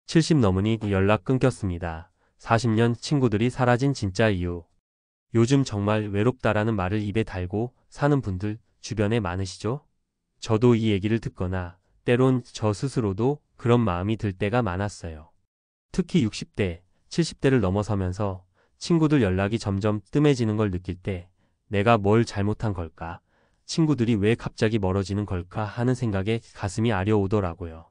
70 넘으니 연락 끊겼습니다. 40년 친구들이 사라진 진짜 이유. 요즘 정말 외롭다라는 말을 입에 달고 사는 분들 주변에 많으시죠? 저도 이 얘기를 듣거나 때론 저 스스로도 그런 마음이 들 때가 많았어요. 특히 60대, 70대를 넘어서면서 친구들 연락이 점점 뜸해지는 걸 느낄 때 내가 뭘 잘못한 걸까? 친구들이 왜 갑자기 멀어지는 걸까 하는 생각에 가슴이 아려오더라고요.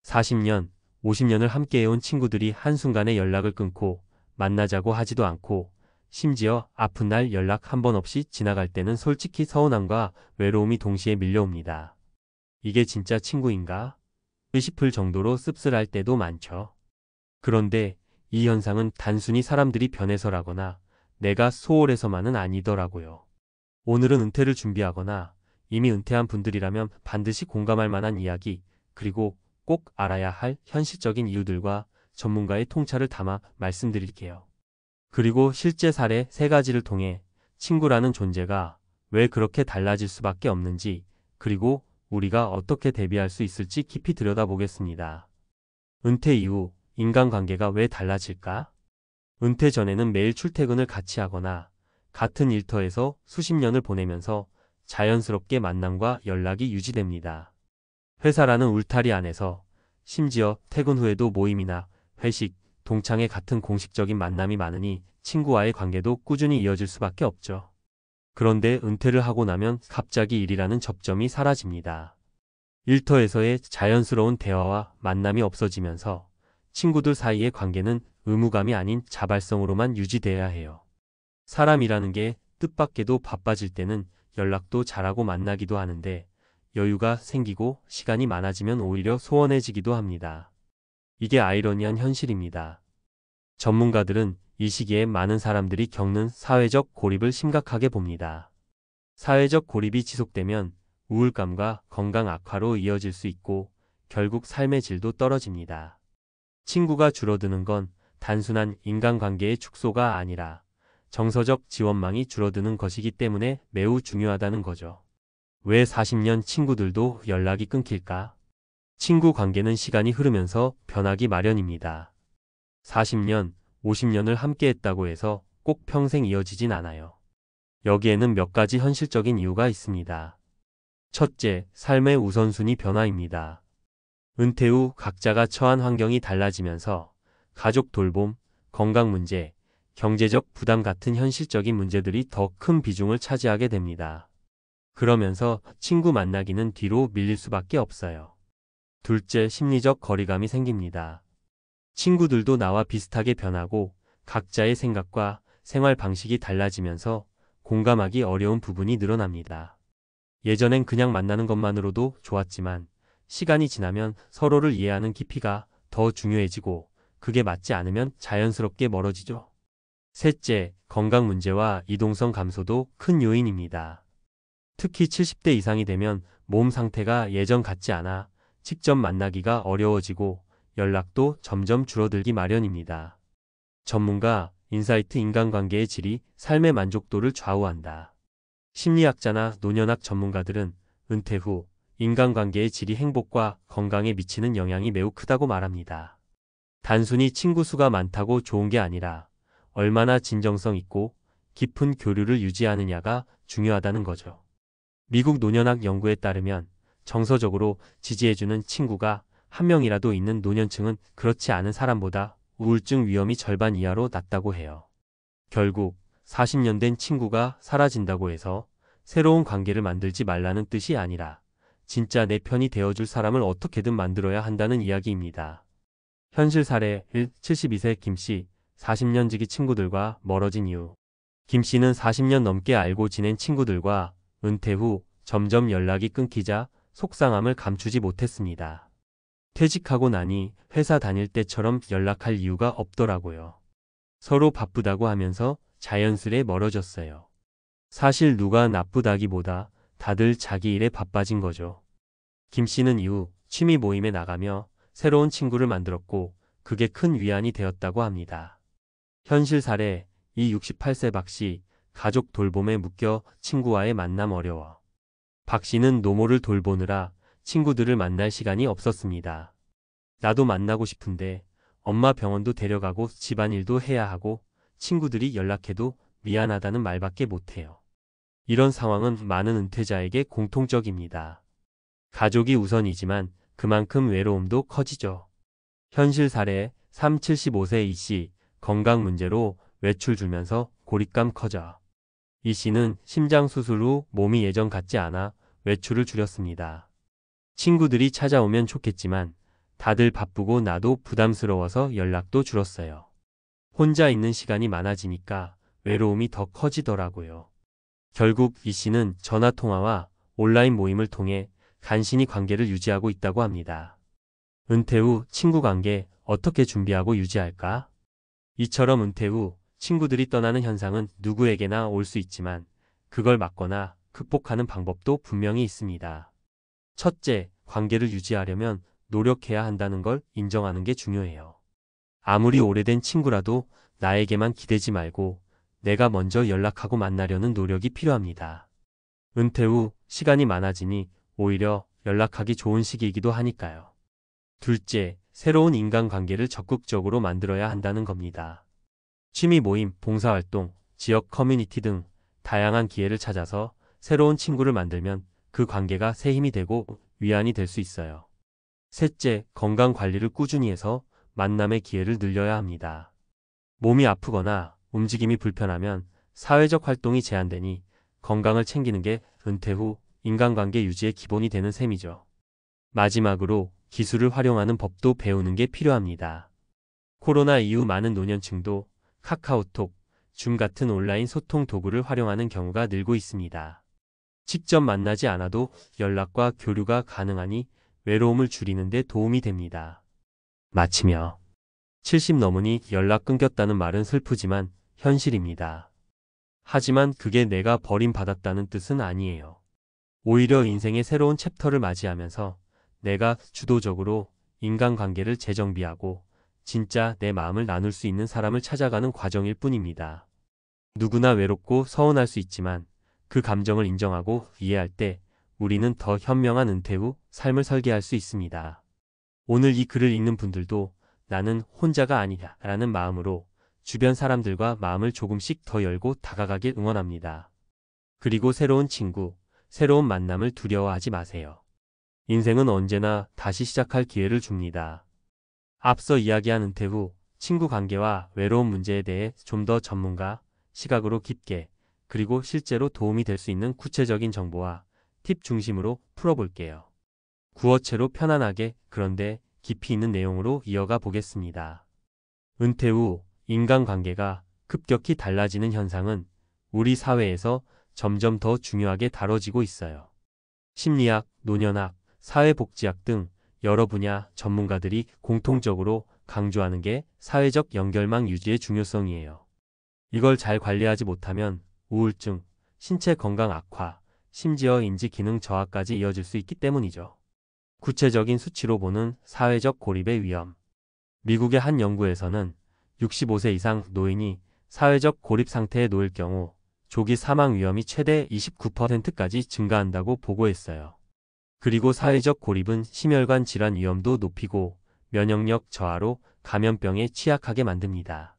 40년, 50년을 함께해온 친구들이 한순간에 연락을 끊고 만나자고 하지도 않고 심지어 아픈 날 연락 한 번 없이 지나갈 때는 솔직히 서운함과 외로움이 동시에 밀려옵니다. 이게 진짜 친구인가? 싶을 정도로 씁쓸할 때도 많죠. 그런데 이 현상은 단순히 사람들이 변해서라거나 내가 소홀해서만은 아니더라고요. 오늘은 은퇴를 준비하거나 이미 은퇴한 분들이라면 반드시 공감할 만한 이야기, 그리고 꼭 알아야 할 현실적인 이유들과 전문가의 통찰을 담아 말씀드릴게요. 그리고 실제 사례 3가지를 통해 친구라는 존재가 왜 그렇게 달라질 수밖에 없는지, 그리고 우리가 어떻게 대비할 수 있을지 깊이 들여다보겠습니다. 은퇴 이후 인간관계가 왜 달라질까? 은퇴 전에는 매일 출퇴근을 같이 하거나 같은 일터에서 수십 년을 보내면서 자연스럽게 만남과 연락이 유지됩니다. 회사라는 울타리 안에서 심지어 퇴근 후에도 모임이나 회식, 동창회 같은 공식적인 만남이 많으니 친구와의 관계도 꾸준히 이어질 수밖에 없죠. 그런데 은퇴를 하고 나면 갑자기 일이라는 접점이 사라집니다. 일터에서의 자연스러운 대화와 만남이 없어지면서 친구들 사이의 관계는 의무감이 아닌 자발성으로만 유지돼야 해요. 사람이라는 게 뜻밖에도 바빠질 때는 연락도 잘하고 만나기도 하는데 여유가 생기고 시간이 많아지면 오히려 소원해지기도 합니다. 이게 아이러니한 현실입니다. 전문가들은 이 시기에 많은 사람들이 겪는 사회적 고립을 심각하게 봅니다. 사회적 고립이 지속되면 우울감과 건강 악화로 이어질 수 있고 결국 삶의 질도 떨어집니다. 친구가 줄어드는 건 단순한 인간관계의 축소가 아니라 정서적 지원망이 줄어드는 것이기 때문에 매우 중요하다는 거죠. 왜 40년 친구들도 연락이 끊길까? 친구 관계는 시간이 흐르면서 변하기 마련입니다. 40년, 50년을 함께 했다고 해서 꼭 평생 이어지진 않아요. 여기에는 몇 가지 현실적인 이유가 있습니다. 첫째, 삶의 우선순위 변화입니다. 은퇴 후 각자가 처한 환경이 달라지면서 가족 돌봄, 건강 문제, 경제적 부담 같은 현실적인 문제들이 더 큰 비중을 차지하게 됩니다. 그러면서 친구 만나기는 뒤로 밀릴 수밖에 없어요. 둘째, 심리적 거리감이 생깁니다. 친구들도 나와 비슷하게 변하고 각자의 생각과 생활 방식이 달라지면서 공감하기 어려운 부분이 늘어납니다. 예전엔 그냥 만나는 것만으로도 좋았지만 시간이 지나면 서로를 이해하는 깊이가 더 중요해지고 그게 맞지 않으면 자연스럽게 멀어지죠. 셋째, 건강 문제와 이동성 감소도 큰 요인입니다. 특히 70대 이상이 되면 몸 상태가 예전 같지 않아 직접 만나기가 어려워지고 연락도 점점 줄어들기 마련입니다. 전문가, 인사이트 인간관계의 질이 삶의 만족도를 좌우한다. 심리학자나 노년학 전문가들은 은퇴 후 인간관계의 질이 행복과 건강에 미치는 영향이 매우 크다고 말합니다. 단순히 친구 수가 많다고 좋은 게 아니라 얼마나 진정성 있고 깊은 교류를 유지하느냐가 중요하다는 거죠. 미국 노년학 연구에 따르면 정서적으로 지지해주는 친구가 한 명이라도 있는 노년층은 그렇지 않은 사람보다 우울증 위험이 절반 이하로 낮다고 해요. 결국 40년 된 친구가 사라진다고 해서 새로운 관계를 만들지 말라는 뜻이 아니라 진짜 내 편이 되어줄 사람을 어떻게든 만들어야 한다는 이야기입니다. 현실 사례 1. 72세 김씨, 40년 지기 친구들과 멀어진 이유. 김씨는 40년 넘게 알고 지낸 친구들과 은퇴 후 점점 연락이 끊기자 속상함을 감추지 못했습니다. 퇴직하고 나니 회사 다닐 때처럼 연락할 이유가 없더라고요. 서로 바쁘다고 하면서 자연스레 멀어졌어요. 사실 누가 나쁘다기보다 다들 자기 일에 바빠진 거죠. 김 씨는 이후 취미 모임에 나가며 새로운 친구를 만들었고 그게 큰 위안이 되었다고 합니다. 현실 사례, 이 68세 박 씨, 가족 돌봄에 묶여 친구와의 만남 어려워. 박 씨는 노모를 돌보느라 친구들을 만날 시간이 없었습니다. 나도 만나고 싶은데 엄마 병원도 데려가고 집안일도 해야 하고 친구들이 연락해도 미안하다는 말밖에 못해요. 이런 상황은 많은 은퇴자에게 공통적입니다. 가족이 우선이지만 그만큼 외로움도 커지죠. 현실 사례 75세 이씨 건강 문제로 외출 줄면서 고립감 커져. 이 씨는 심장 수술 후 몸이 예전 같지 않아 외출을 줄였습니다. 친구들이 찾아오면 좋겠지만 다들 바쁘고 나도 부담스러워서 연락도 줄었어요. 혼자 있는 시간이 많아지니까 외로움이 더 커지더라고요. 결국 이 씨는 전화통화와 온라인 모임을 통해 간신히 관계를 유지하고 있다고 합니다. 은퇴 후 친구 관계 어떻게 준비하고 유지할까? 이처럼 은퇴 후 친구들이 떠나는 현상은 누구에게나 올 수 있지만 그걸 막거나 극복하는 방법도 분명히 있습니다. 첫째, 관계를 유지하려면 노력해야 한다는 걸 인정하는 게 중요해요. 아무리 오래된 친구라도 나에게만 기대지 말고 내가 먼저 연락하고 만나려는 노력이 필요합니다. 은퇴 후 시간이 많아지니 오히려 연락하기 좋은 시기이기도 하니까요. 둘째, 새로운 인간관계를 적극적으로 만들어야 한다는 겁니다. 취미 모임, 봉사활동, 지역 커뮤니티 등 다양한 기회를 찾아서 새로운 친구를 만들면 그 관계가 새 힘이 되고 위안이 될 수 있어요. 셋째, 건강 관리를 꾸준히 해서 만남의 기회를 늘려야 합니다. 몸이 아프거나 움직임이 불편하면 사회적 활동이 제한되니 건강을 챙기는 게 은퇴 후 인간관계 유지의 기본이 되는 셈이죠. 마지막으로 기술을 활용하는 법도 배우는 게 필요합니다. 코로나 이후 많은 노년층도 카카오톡, 줌 같은 온라인 소통 도구를 활용하는 경우가 늘고 있습니다. 직접 만나지 않아도 연락과 교류가 가능하니 외로움을 줄이는 데 도움이 됩니다. 마치며 70 넘으니 연락 끊겼다는 말은 슬프지만 현실입니다. 하지만 그게 내가 버림받았다는 뜻은 아니에요. 오히려 인생의 새로운 챕터를 맞이하면서 내가 주도적으로 인간관계를 재정비하고 진짜 내 마음을 나눌 수 있는 사람을 찾아가는 과정일 뿐입니다. 누구나 외롭고 서운할 수 있지만 그 감정을 인정하고 이해할 때 우리는 더 현명한 은퇴 후 삶을 설계할 수 있습니다. 오늘 이 글을 읽는 분들도 나는 혼자가 아니다 라는 마음으로 주변 사람들과 마음을 조금씩 더 열고 다가가길 응원합니다. 그리고 새로운 친구, 새로운 만남을 두려워하지 마세요. 인생은 언제나 다시 시작할 기회를 줍니다. 앞서 이야기한 은퇴 후 친구 관계와 외로움 문제에 대해 좀 더 전문가 시각으로 깊게 그리고 실제로 도움이 될 수 있는 구체적인 정보와 팁 중심으로 풀어볼게요. 구어체로 편안하게 그런데 깊이 있는 내용으로 이어가 보겠습니다. 은퇴 후 인간관계가 급격히 달라지는 현상은 우리 사회에서 점점 더 중요하게 다뤄지고 있어요. 심리학, 노년학, 사회복지학 등 여러 분야 전문가들이 공통적으로 강조하는 게 사회적 연결망 유지의 중요성이에요. 이걸 잘 관리하지 못하면 우울증, 신체 건강 악화, 심지어 인지 기능 저하까지 이어질 수 있기 때문이죠. 구체적인 수치로 보는 사회적 고립의 위험. 미국의 한 연구에서는 65세 이상 노인이 사회적 고립 상태에 놓일 경우 조기 사망 위험이 최대 29%까지 증가한다고 보고했어요. 그리고 사회적 고립은 심혈관 질환 위험도 높이고 면역력 저하로 감염병에 취약하게 만듭니다.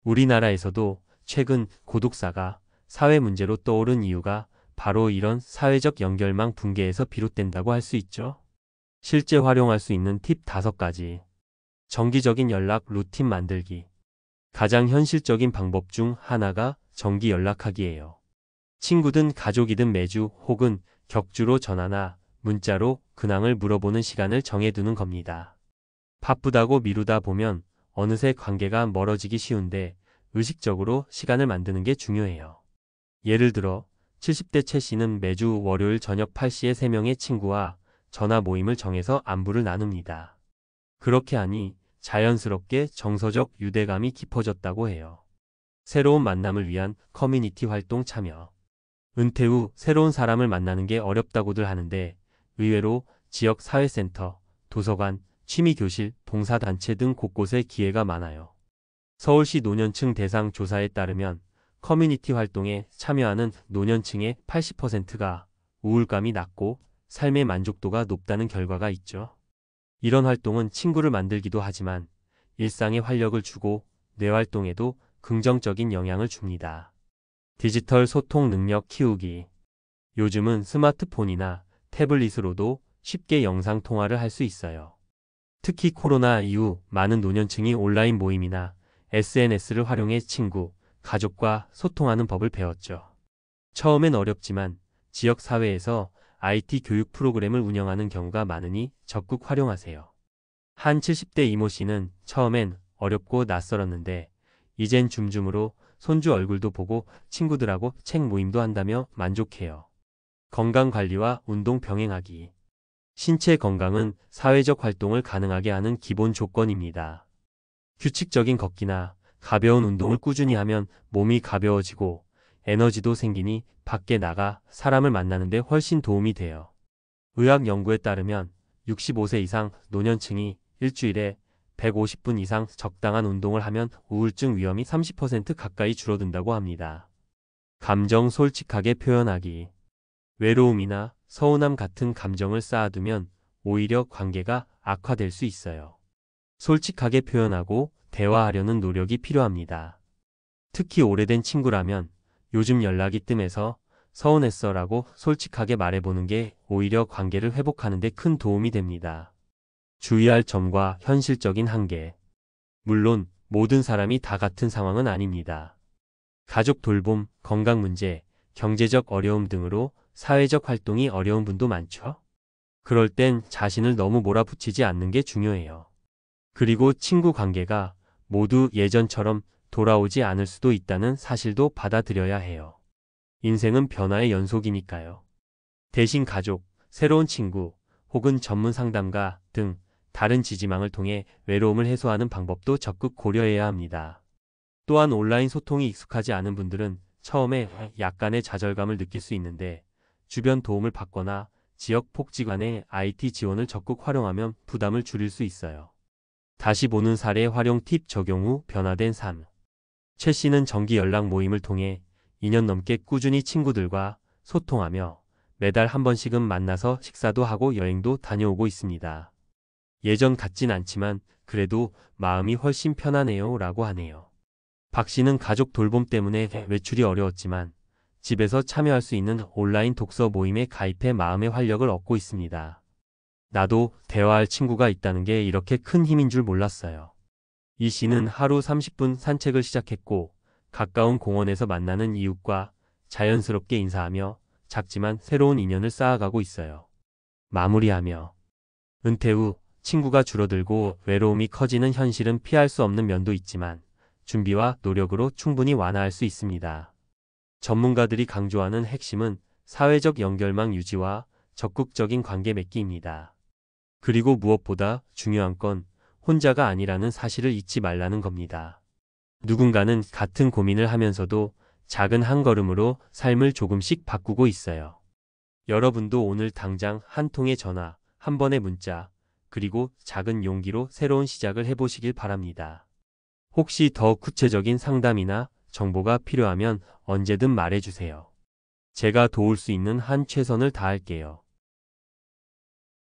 우리나라에서도 최근 고독사가 사회 문제로 떠오른 이유가 바로 이런 사회적 연결망 붕괴에서 비롯된다고 할 수 있죠. 실제 활용할 수 있는 팁 5가지. 정기적인 연락 루틴 만들기. 가장 현실적인 방법 중 하나가 정기 연락하기예요. 친구든 가족이든 매주 혹은 격주로 전화나 문자로 근황을 물어보는 시간을 정해두는 겁니다. 바쁘다고 미루다 보면 어느새 관계가 멀어지기 쉬운데 의식적으로 시간을 만드는 게 중요해요. 예를 들어 70대 최 씨는 매주 월요일 저녁 8시에 3명의 친구와 전화 모임을 정해서 안부를 나눕니다. 그렇게 하니 자연스럽게 정서적 유대감이 깊어졌다고 해요. 새로운 만남을 위한 커뮤니티 활동 참여. 은퇴 후 새로운 사람을 만나는 게 어렵다고들 하는데 의외로 지역 사회센터, 도서관, 취미교실, 봉사단체 등 곳곳에 기회가 많아요. 서울시 노년층 대상 조사에 따르면 커뮤니티 활동에 참여하는 노년층의 80%가 우울감이 낮고 삶의 만족도가 높다는 결과가 있죠. 이런 활동은 친구를 만들기도 하지만 일상에 활력을 주고 뇌 활동에도 긍정적인 영향을 줍니다. 디지털 소통 능력 키우기. 요즘은 스마트폰이나 태블릿으로도 쉽게 영상 통화를 할 수 있어요. 특히 코로나 이후 많은 노년층이 온라인 모임이나 SNS를 활용해 친구, 가족과 소통하는 법을 배웠죠. 처음엔 어렵지만 지역 사회에서 IT 교육 프로그램을 운영하는 경우가 많으니 적극 활용하세요. 한 70대 이모 씨는 처음엔 어렵고 낯설었는데 이젠 줌줌으로 손주 얼굴도 보고 친구들하고 책 모임도 한다며 만족해요. 건강관리와 운동 병행하기. 신체 건강은 사회적 활동을 가능하게 하는 기본 조건입니다. 규칙적인 걷기나 가벼운 운동을 꾸준히 하면 몸이 가벼워지고 에너지도 생기니 밖에 나가 사람을 만나는 데 훨씬 도움이 돼요. 의학 연구에 따르면 65세 이상 노년층이 일주일에 150분 이상 적당한 운동을 하면 우울증 위험이 30% 가까이 줄어든다고 합니다. 감정 솔직하게 표현하기. 외로움이나 서운함 같은 감정을 쌓아두면 오히려 관계가 악화될 수 있어요. 솔직하게 표현하고 대화하려는 노력이 필요합니다. 특히 오래된 친구라면 요즘 연락이 뜸해서 서운했어 라고 솔직하게 말해보는 게 오히려 관계를 회복하는 데 큰 도움이 됩니다. 주의할 점과 현실적인 한계. 물론 모든 사람이 다 같은 상황은 아닙니다. 가족 돌봄, 건강 문제, 경제적 어려움 등으로 사회적 활동이 어려운 분도 많죠. 그럴 땐 자신을 너무 몰아붙이지 않는 게 중요해요. 그리고 친구 관계가 모두 예전처럼 돌아오지 않을 수도 있다는 사실도 받아들여야 해요. 인생은 변화의 연속이니까요. 대신 가족, 새로운 친구, 혹은 전문 상담가 등 다른 지지망을 통해 외로움을 해소하는 방법도 적극 고려해야 합니다. 또한 온라인 소통이 익숙하지 않은 분들은 처음에 약간의 좌절감을 느낄 수 있는데 주변 도움을 받거나 지역 복지관의 IT 지원을 적극 활용하면 부담을 줄일 수 있어요. 다시 보는 사례 활용 팁 적용 후 변화된 삶. 최 씨는 정기 연락 모임을 통해 2년 넘게 꾸준히 친구들과 소통하며 매달 한 번씩은 만나서 식사도 하고 여행도 다녀오고 있습니다. 예전 같진 않지만 그래도 마음이 훨씬 편하네요 라고 하네요. 박 씨는 가족 돌봄 때문에 외출이 어려웠지만 집에서 참여할 수 있는 온라인 독서 모임에 가입해 마음의 활력을 얻고 있습니다. 나도 대화할 친구가 있다는 게 이렇게 큰 힘인 줄 몰랐어요. 이 씨는 하루 30분 산책을 시작했고 가까운 공원에서 만나는 이웃과 자연스럽게 인사하며 작지만 새로운 인연을 쌓아가고 있어요. 마무리하며 은퇴 후 친구가 줄어들고 외로움이 커지는 현실은 피할 수 없는 면도 있지만 준비와 노력으로 충분히 완화할 수 있습니다. 전문가들이 강조하는 핵심은 사회적 연결망 유지와 적극적인 관계 맺기입니다. 그리고 무엇보다 중요한 건 혼자가 아니라는 사실을 잊지 말라는 겁니다. 누군가는 같은 고민을 하면서도 작은 한 걸음으로 삶을 조금씩 바꾸고 있어요. 여러분도 오늘 당장 한 통의 전화, 한 번의 문자, 그리고 작은 용기로 새로운 시작을 해보시길 바랍니다. 혹시 더 구체적인 상담이나 정보가 필요하면 언제든 말해주세요. 제가 도울 수 있는 한 최선을 다할게요.